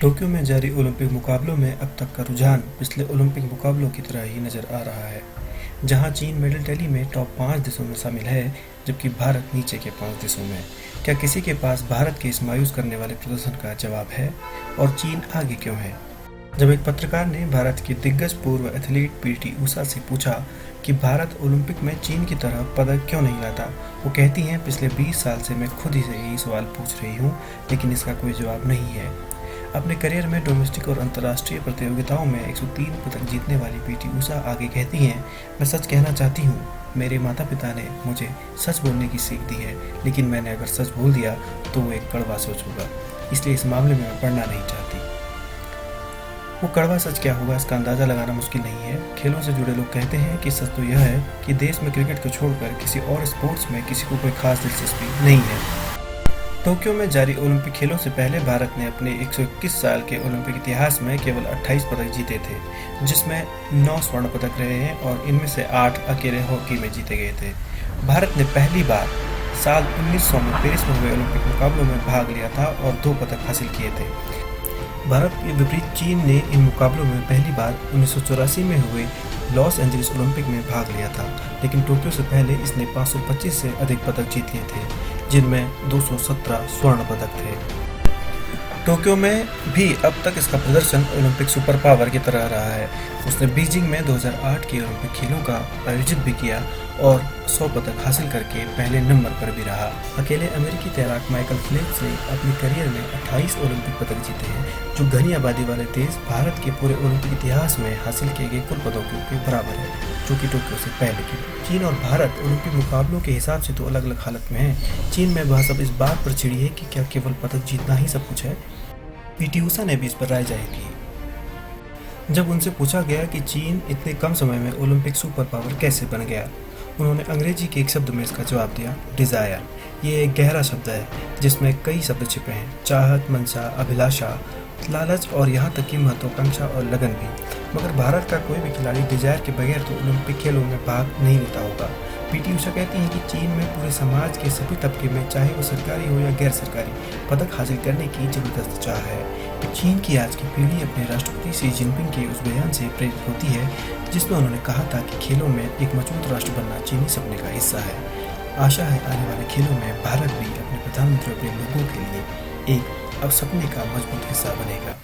Tokyo में जारी Olympic मुकाबलों में अब तक का रुझान पिछले ओलंपिक मुकाबलों की तरह ही नजर आ रहा है, जहां चीन मेडल टैली में टॉप 5 देशों में शामिल है, जबकि भारत नीचे के 5 देशों में। क्या किसी के पास भारत के इस मायूस करने वाले प्रदर्शन का जवाब है, और चीन आगे क्यों है? जब एक पत्रकार ने भारत की दिग्गज पूर्व एथलीट पीटी उषा से पूछा कि भारत ओलंपिक में चीन की तरह पदक क्यों नहीं लाता, वो कहती हैं, पिछले 20 साल से मैं खुद ही से यही सवाल पूछ रही हूँ, लेकिन इसका कोई जवाब नहीं है। अपने करियर में डोमेस्टिक और अंतर्राष्ट्रीय प्रतियोगिताओं में 103 पदक जीतने वाली पीटी उषा आगे कहती हैं, मैं सच कहना चाहती हूँ, मेरे माता पिता ने मुझे सच बोलने की सीख दी है, लेकिन मैंने अगर सच बोल दिया तो वो एक कड़वा सोच होगा, इसलिए इस मामले में मैं पढ़ना नहीं चाहती। वो कड़वा सच क्या होगा, इसका अंदाज़ा लगाना मुश्किल नहीं है। खेलों से जुड़े लोग कहते हैं कि सच तो यह है कि देश में क्रिकेट को छोड़कर किसी और स्पोर्ट्स में किसी को कोई खास दिलचस्पी नहीं है। टोक्यो में जारी ओलंपिक खेलों से पहले भारत ने अपने 121 साल के ओलंपिक इतिहास में केवल 28 पदक जीते थे, जिसमें 9 स्वर्ण पदक रहे हैं और इनमें से 8 अकेले हॉकी में जीते गए थे। भारत ने पहली बार साल 1900 में पेरिस में हुए ओलंपिक मुकाबलों में भाग लिया था और 2 पदक हासिल किए थे। भारत के विपरीत चीन ने इन मुकाबलों में पहली बार 1984 में हुए लॉस एंजलिस ओलंपिक में भाग लिया था, लेकिन टोक्यो से पहले इसने 525 से अधिक पदक जीत लिए थे, जिनमें 217 स्वर्ण पदक थे। टोक्यो में भी अब तक इसका प्रदर्शन ओलंपिक सुपर पावर की तरह रहा है। उसने बीजिंग में 2008 के ओलंपिक खेलों का आयोजित भी किया और 100 पदक हासिल करके पहले नंबर पर भी रहा। अकेले अमेरिकी तैराक माइकल फेल्प्स ने अपने करियर में 28 ओलंपिक पदक जीते हैं, जो घनी आबादी वाले देश भारत के पूरे ओलंपिक इतिहास में हासिल किए गए कुल पदकों के बराबर है, जो कि टोक्यो से पहले की। चीन और भारत ओलंपिक मुकाबलों के हिसाब से तो अलग अलग हालत में हैं। चीन में बहस अब इस बात पर छिड़ी है कि क्या केवल पदक जीतना ही सब कुछ है। पीटी उषा ने भी इस पर राय जाहिर की। जब उनसे पूछा गया कि चीन इतने कम समय में ओलंपिक सुपर पावर कैसे बन गया, उन्होंने अंग्रेजी के एक शब्द में इसका जवाब दिया, डिज़ायर। ये एक गहरा शब्द है जिसमें कई शब्द छिपे हैं, चाहत, मंशा, अभिलाषा, लालच और यहाँ तक कि महत्वाकांक्षा और लगन भी। मगर भारत का कोई भी खिलाड़ी डिजायर के बगैर तो ओलंपिक खेलों में भाग नहीं लेता होगा। पीटी उषा कहती हैं कि चीन में पूरे समाज के सभी तबके में, चाहे वो सरकारी हो या गैर सरकारी, पदक हासिल करने की जबरदस्त चाह है। चीन की आज की पीढ़ी अपने राष्ट्रपति शी जिनपिंग के उस बयान से प्रेरित होती है, जिसमें उन्होंने कहा था कि खेलों में एक मजबूत राष्ट्र बनना चीनी सपने का हिस्सा है। आशा है आने वाले खेलों में भारत भी अपने प्रधानमंत्री, अपने लोगों के लिए एक अब सपने का मजबूत हिस्सा बनेगा।